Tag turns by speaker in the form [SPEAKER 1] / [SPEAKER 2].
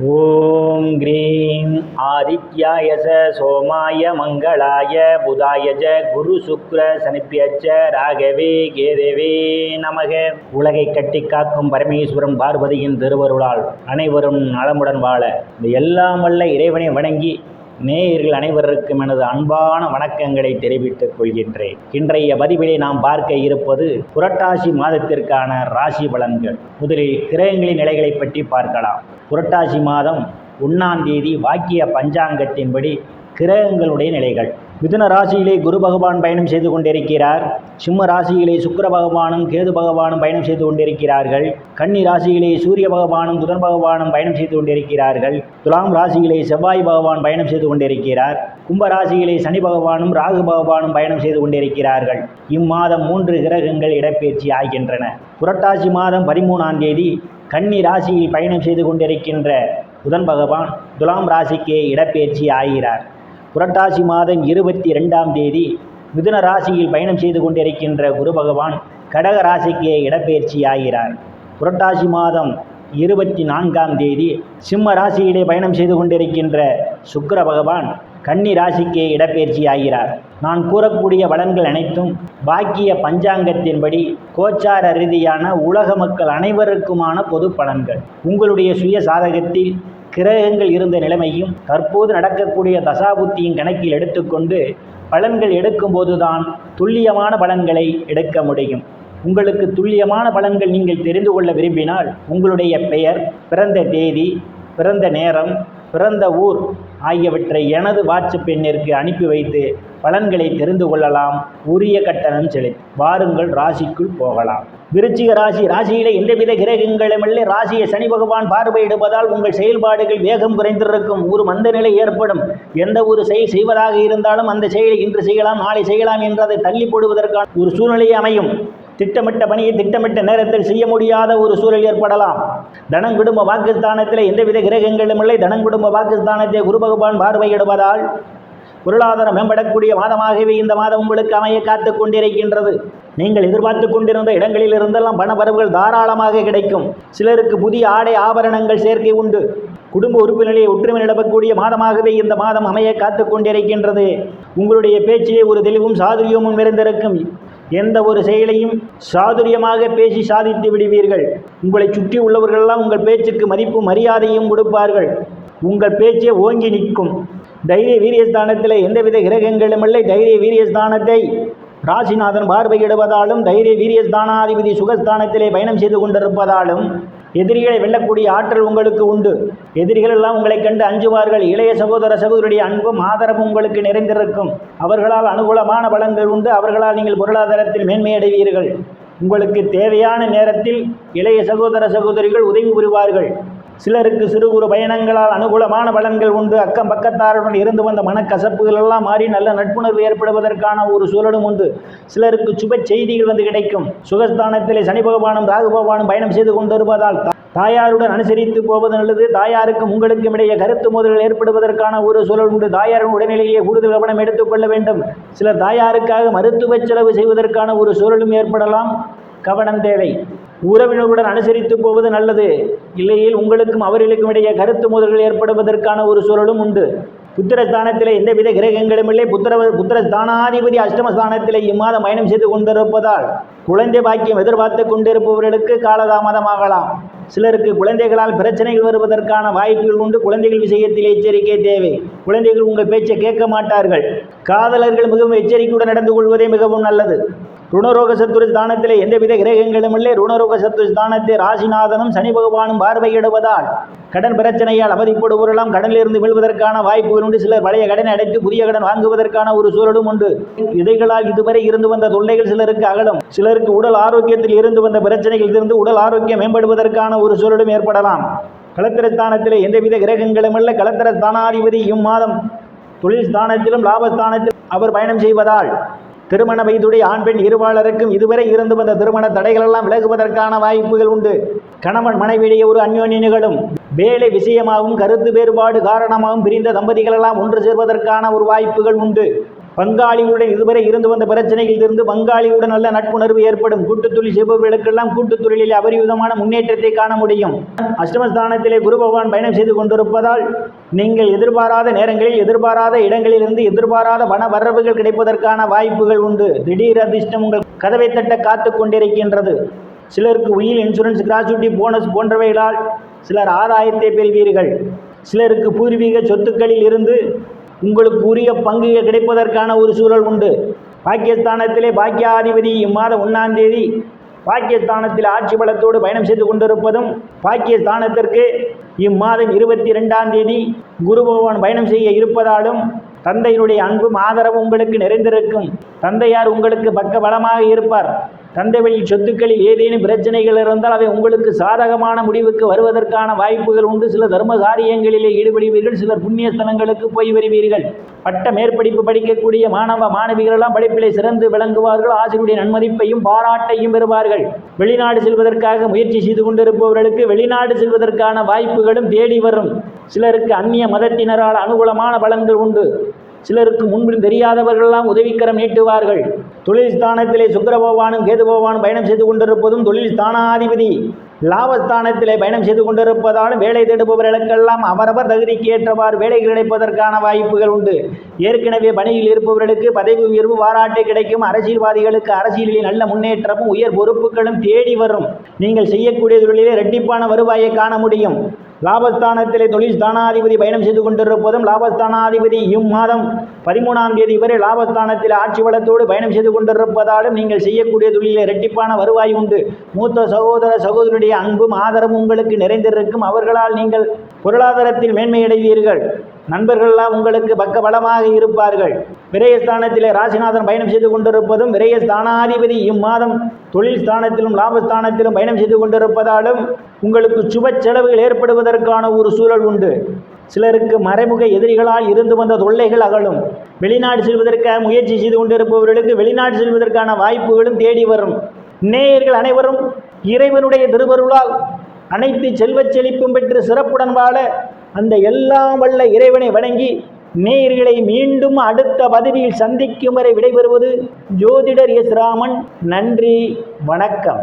[SPEAKER 1] ஓம் cream ஆதித்யாய சோமாய மங்களாய புதாய குரு சுக்ர சனிப்பியச்ச ராகவே கேதவே நமக. உலகை கட்டி காக்கும் பரமேஸ்வரம் பார்வதியின் திருவருளால் அனைவரும் நலமுடன் வாழ இந்த எல்லாம் வல்ல இறைவனை வணங்கி நேயர்கள் அனைவருக்கும் எனது அன்பான வணக்கங்களை தெரிவித்துக் கொள்கின்றேன். இன்றைய பதிவிலே நாம் பார்க்க இருப்பது புரட்டாசி மாதத்திற்கான ராசி பலன்கள். முதலில் கிரகங்களின் நிலைகளை பற்றி பார்க்கலாம். புரட்டாசி மாதம் 1ஆம் தேதி வாக்கிய பஞ்சாங்கத்தின்படி கிரகங்களுடைய நிலைகள். மிதுன ராசியிலே குரு பகவான் பயணம் செய்து கொண்டிருக்கிறார். சிம்ம ராசியிலே சுக்கிர பகவானும் கேது பகவானும் பயணம் செய்து கொண்டிருக்கிறார்கள். கன்னி ராசியிலே சூரிய பகவானும் புதன் பகவானும் பயணம் செய்து கொண்டிருக்கிறார்கள். துலாம் ராசியிலே செவ்வாய் பகவான் பயணம் செய்து கொண்டிருக்கிறார். கும்ப ராசியிலே சனி பகவானும் ராகு பகவானும் பயணம் செய்து கொண்டிருக்கிறார்கள். இம்மாதம் 3 கிரகங்கள் இடப்பெயர்ச்சி ஆகின்றன. புரட்டாசி மாதம் 13ஆம் தேதி கன்னி ராசியில் பயணம் செய்து கொண்டிருக்கின்ற புதன் பகவான் துலாம் ராசிக்கு இடப்பெயர்ச்சி ஆகிறார். புரட்டாசி மாதம் 22ஆம் தேதி மிதுன ராசியில் பயணம் செய்து கொண்டிருக்கின்ற குரு பகவான் கடக ராசிக்கு இடப்பெயர்ச்சி ஆகிறார். புரட்டாசி மாதம் 24ஆம் தேதி சிம்ம ராசியிலே பயணம் செய்து கொண்டிருக்கின்ற சுக்கிர பகவான் கன்னி ராசிக்கு இடப்பெயர்ச்சி ஆகிறார். நான் கூறக்கூடிய பலன்கள் அனைத்தும் வாக்கிய பஞ்சாங்கத்தின்படி கோச்சார ரீதியான உலக மக்கள் அனைவருக்குமான பொது பலன்கள். உங்களுடைய சுய சாதகத்தில் கிரகங்கள் இருந்த நிலைமையும் தற்போது நடக்கக்கூடிய தசாபுத்தியின் கணக்கில் எடுத்துக்கொண்டு பலன்கள் எடுக்கும்போதுதான் துல்லியமான பலன்களை எடுக்க முடியும். உங்களுக்கு துல்லியமான பலன்கள் நீங்கள் தெரிந்து கொள்ள விரும்பினால் உங்களுடைய பெயர், பிறந்த தேதி, பிறந்த நேரம், பிறந்த ஊர் ஆகியவற்றை எனது வாட்ஸ்அப் எண்ணிற்கு அனுப்பி வைத்து பலன்களை தெரிந்து கொள்ளலாம். உரிய கட்டணம் செலுத்தி வாருங்கள், ராசிக்குள் போகலாம். விருச்சிக ராசியிலே எந்தவித கிரகங்களுமில்லை. ராசியை சனி பகவான் பார்வையிடுவதால் உங்கள் செயல்பாடுகள் வேகம் குறைந்திருக்கும். ஒரு மந்த நிலை ஏற்படும். எந்த ஒரு செயல் செய்வதாக இருந்தாலும் அந்த செயலை இன்று செய்யலாம், நாளை செய்யலாம் என்று அதை தள்ளி போடுவதற்கான ஒரு சூழ்நிலை அமையும். திட்டமிட்ட பணியை திட்டமிட்ட நேரத்தில் செய்ய முடியாத ஒரு சூழல் ஏற்படலாம். தனங்குடும்ப வாக்குஸ்தானத்தில் எந்தவித கிரகங்களும் இல்லை. தனங்குடும்ப வாக்குஸ்தானத்தை குரு பகவான் பார்வையிடுவதால் பொருளாதாரம் மேம்படக்கூடிய மாதமாகவே இந்த மாதம் உங்களுக்கு அமைய காத்து கொண்டிருக்கின்றது. நீங்கள் எதிர்பார்த்து கொண்டிருந்த இடங்களில் இருந்தெல்லாம் பணவரவுகள் தாராளமாக கிடைக்கும். சிலருக்கு புதிய ஆடை ஆபரணங்கள் சேர்க்கை உண்டு. குடும்ப உறுப்பினர்களை ஒற்றுமை நிலவக்கூடிய மாதமாகவே இந்த மாதம் அமைய காத்து கொண்டிருக்கின்றது. உங்களுடைய பேச்சிலே ஒரு தெளிவும் சாதுரியமும் இருந்திருக்கும். எந்த ஒரு செயலையும் சாதுரியமாக பேசி சாதித்து விடுவீர்கள். உங்களை சுற்றி உள்ளவர்களெல்லாம் உங்கள் பேச்சுக்கு மதிப்பும் மரியாதையும் கொடுப்பார்கள். உங்கள் பேச்சே ஓங்கி நிற்கும். தைரிய வீரியஸ்தானத்தில் எந்தவித கிரகங்களும் இல்லை. தைரிய வீரியஸ்தானத்தை ராசிநாதன் பார்வையிடுவதாலும் தைரிய வீரியஸ்தானாதிபதி சுகஸ்தானத்திலே பயணம் செய்து கொண்டிருப்பதாலும் எதிரிகளை வெல்லக்கூடிய ஆற்றல் உங்களுக்கு உண்டு. எதிரிகள் எல்லாம் உங்களை கண்டு அஞ்சுவார்கள். இளைய சகோதரருடைய அன்பும் ஆதரவும் உங்களுக்கு நிறைந்திருக்கும். அவர்களால் அனுகூலமான பலன்கள் உண்டு. அவர்களால் நீங்கள் பொருளாதாரத்தில் மேன்மையடைவீர்கள். உங்களுக்கு தேவையான நேரத்தில் இளைய சகோதரிகள் உதவி புரிவார்கள். சிலருக்கு சிறு குறு பயணங்களால் அனுகூலமான பலன்கள் உண்டு. அக்கம் பக்கத்தாருடன் இருந்து வந்த மனக்கசப்புகள் எல்லாம் மாறி நல்ல நட்புணர்வு ஏற்படுவதற்கான ஒரு சூழலும் உண்டு. சிலருக்கு சுப செய்திகள் வந்து கிடைக்கும். சுகஸ்தானத்திலே சனி பகவானும் ராகு பகவானும் பயணம் செய்து கொண்டிருப்பதால் தாயாருடன் அனுசரித்து போவது நல்லது. தாயாருக்கும் உங்களுக்கும் இடையே கருத்து மோதல்கள் ஏற்படுவதற்கான ஒரு சூழல் உண்டு. தாயாரின் உடல்நிலையே கூடுதல் கவனம் எடுத்துக்கொள்ள வேண்டும். சிலர் தாயாருக்காக மருத்துவ செலவு செய்வதற்கான ஒரு சூழலும் ஏற்படலாம். கவனம் தேவை. உறவினருடன் அனுசரித்து போவது நல்லது. இல்லையில் உங்களுக்கும் அவர்களுக்கும் இடையே கருத்து மோதல்கள் ஏற்படுவதற்கான ஒரு சூழலும் உண்டு. புத்திரஸ்தானத்திலே எந்தவித கிரகங்களும் இல்லை. புத்திரஸ்தானாதிபதி அஷ்டமஸ்தானத்திலே இம்மாதம் பயணம் செய்து கொண்டிருப்பதால் குழந்தை பாக்கியம் எதிர்பார்த்து கொண்டிருப்பவர்களுக்கு காலதாமதமாகலாம். சிலருக்கு குழந்தைகளால் பிரச்சனைகள் வருவதற்கான வாய்ப்புகள் உண்டு. குழந்தைகள் விஷயத்தில் எச்சரிக்கை தேவை. குழந்தைகள் உங்கள் பேச்சை கேட்க மாட்டார்கள். காதலர்கள் மிகவும் எச்சரிக்கையுடன் நடந்து கொள்வதே மிகவும் நல்லது. ருணரோக சத்துரு ஸ்தானத்திலே எந்தவித கிரகங்களும் இல்லை. ருணரோக சத்துரு ஸ்தானத்தை ராசிநாதனும் சனி பகவானும் பார்வையிடுவதால் கடன் பிரச்சனையால் அவதிப்படுவரெல்லாம் கடனிலிருந்து மீள்வதற்கான வாய்ப்புகள் உண்டு. சிலர் பழைய கடனை அடைத்து புதிய கடன் வாங்குவதற்கான ஒரு சூழலும் உண்டு. இதைகளால் இதுவரை இருந்து வந்த தொல்லைகள் சிலருக்கு அகலும். சிலருக்கு உடல் ஆரோக்கியத்தில் இருந்து வந்த பிரச்சனைகள் இருந்து உடல் ஆரோக்கியம் மேம்படுவதற்கான ஒரு சூழலும் ஏற்படலாம். களத்திரஸ்தானத்திலே எந்தவித கிரகங்களும் இல்லை. களத்திரஸ்தானாதிபதி இம்மாதம் தொழில் ஸ்தானத்திலும் லாபஸ்தானத்திலும் அவர் பயணம் செய்வதால் திருமண வயதுடைய ஆண் பெண் இருபாலருக்கும் இதுவரை இருந்து வந்த திருமண தடைகள் எல்லாம் விலகுவதற்கான வாய்ப்புகள் உண்டு. கணவன் மனைவியிடையே ஒரு அந்யோன்ய நிகழும். வேலை விஷயமாகவும் கருத்து வேறுபாடு காரணமாகவும் பிரிந்த தம்பதிகள் எல்லாம் ஒன்று சேர்வதற்கான ஒரு வாய்ப்புகள் உண்டு. பங்காளிகளுடன் இதுவரை இருந்து வந்த பிரச்சனைகளில் இருந்து பங்காளியுடன் நல்ல நட்புணர்வு ஏற்படும். கூட்டுத்தொழில் செய்பவர்களுக்கெல்லாம் கூட்டுத்தொழிலில் அபரிவிதமான முன்னேற்றத்தை காண முடியும். அஷ்டமஸ்தானத்திலே குரு பகவான் பயணம் செய்து கொண்டிருப்பதால் நீங்கள் எதிர்பாராத நேரங்களில் எதிர்பாராத இடங்களிலிருந்து எதிர்பாராத பண வரவுகள் கிடைப்பதற்கான வாய்ப்புகள் உண்டு. திடீர் அதிர்ஷ்டம் உங்கள் கதவை தட்ட காத்து கொண்டிருக்கின்றது. சிலருக்கு உயில் இன்சூரன்ஸ், கிராஜுவிட்டி, போனஸ் போன்றவைகளால் சிலர் ஆதாயத்தை பெறுவீர்கள். சிலருக்கு பூர்வீக சொத்துக்களில் இருந்து உங்களுக்கு உரிய பங்குகள் கிடைப்பதற்கான ஒரு சூழல் உண்டு. பாக்கியஸ்தானத்திலே பாக்கியாதிபதி இம்மாதம் 1ஆம் தேதி பாக்கியஸ்தானத்தில் ஆட்சி பலத்தோடு பயணம் செய்து கொண்டிருப்பதும், பாக்கியஸ்தானத்திற்கு இம்மாதம் 22ஆம் தேதி குரு பகவான் பயணம் செய்ய இருப்பதாலும் தந்தையினுடைய அன்பும் ஆதரவும் உங்களுக்கு நிறைந்திருக்கும். தந்தையார் உங்களுக்கு பக்க பலமாக இருப்பார். தந்தை வழி சொத்துக்களில் ஏதேனும் பிரச்சனைகள் இருந்தால் அவை உங்களுக்கு சாதகமான முடிவுக்கு வருவதற்கான வாய்ப்புகள் உண்டு. சில தர்ம காரியங்களிலே ஈடுபடுவீர்கள். சிலர் புண்ணிய ஸ்தலங்களுக்கு போய் வருவீர்கள். பட்ட மேற்படிப்பு படிக்கக்கூடிய மாணவ மாணவிகளெல்லாம் படிப்பிலே சிறந்து விளங்குவார்கள். ஆசிரியருடைய நன்மதிப்பையும் பாராட்டையும் பெறுவார்கள். வெளிநாடு செல்வதற்காக முயற்சி செய்து கொண்டிருப்பவர்களுக்கு வெளிநாடு செல்வதற்கான வாய்ப்புகளும் தேடி வரும். சிலருக்கு அந்நிய மதத்தினரால் அனுகூலமான பலன்கள் உண்டு. சிலருக்கு முன்பின் தெரியாதவர்களெல்லாம் உதவிக்கரம் நீட்டுவார்கள். தொழில் ஸ்தானத்திலே சுக்கிர பகவானும் கேது பகவானும் பயணம் செய்து கொண்டிருப்பதும், தொழில் ஸ்தானாதிபதி லாபஸ்தானத்திலே பயணம் செய்து கொண்டிருப்பதாலும் வேலை தேடுபவர்களுக்கெல்லாம் அவரவர் தகுதிக்கு ஏற்றவாறு வேலை கிடைப்பதற்கான வாய்ப்புகள் உண்டு. ஏற்கனவே பணியில் இருப்பவர்களுக்கு பதவி உயர்வு, பாராட்டு கிடைக்கும். அரசியல்வாதிகளுக்கு அரசியலில் நல்ல முன்னேற்றமும் உயர் பொறுப்புகளும் தேடி வரும். நீங்கள் செய்யக்கூடிய தொழிலே இரட்டிப்பான வருவாயை காண முடியும். லாபஸ்தானத்திலே தொழில் ஸ்தானாதிபதி பயணம் செய்து கொண்டிருப்பதும், லாபஸ்தானாதிபதி இம்மாதம் 13ஆம் தேதி வரை லாபஸ்தானத்தில் ஆட்சி பலத்தோடு பயணம் செய்து கொண்டிருப்பதாலும் நீங்கள் செய்யக்கூடிய தொழிலே இரட்டிப்பான வருவாய் உண்டு. மூத்த சகோதர சகோதரருடைய அன்பும் ஆதரவும் உங்களுக்கு நிறைந்திருக்கும். அவர்களால் நீங்கள் பொருளாதாரத்தில் மேன்மையடைவீர்கள். நண்பர்களெல்லாம் உங்களுக்கு பக்க பலமாக இருப்பார்கள். விரயஸ்தானத்திலே ராசிநாதன் பயணம் செய்து கொண்டிருப்பதும், விரயஸ்தானாதிபதி இம்மாதம் தொழில் ஸ்தானத்திலும் லாபஸ்தானத்திலும் பயணம் செய்து கொண்டிருப்பதாலும் உங்களுக்கு சுப செலவுகள் ஏற்படுவதற்கான ஒரு சூழல் உண்டு. சிலருக்கு மறைமுக எதிரிகளால் இருந்து வந்த தொல்லைகள் அகலும். வெளிநாடு செல்வதற்காக முயற்சி செய்து கொண்டிருப்பவர்களுக்கு வெளிநாடு செல்வதற்கான வாய்ப்புகளும் தேடி வரும். நேயர்கள் அனைவரும் இறைவனுடைய திருவருளால் அனைத்து செல்வச் செழிப்பும் பெற்று சிறப்புடன் வாழ அந்த எல்லாம் வல்ல இறைவனை வணங்கி நேயர்களை மீண்டும் அடுத்த பதிவில் சந்திக்கும் வரை விடைபெறுவது ஜோதிடர் எஸ் ராமன். நன்றி, வணக்கம்.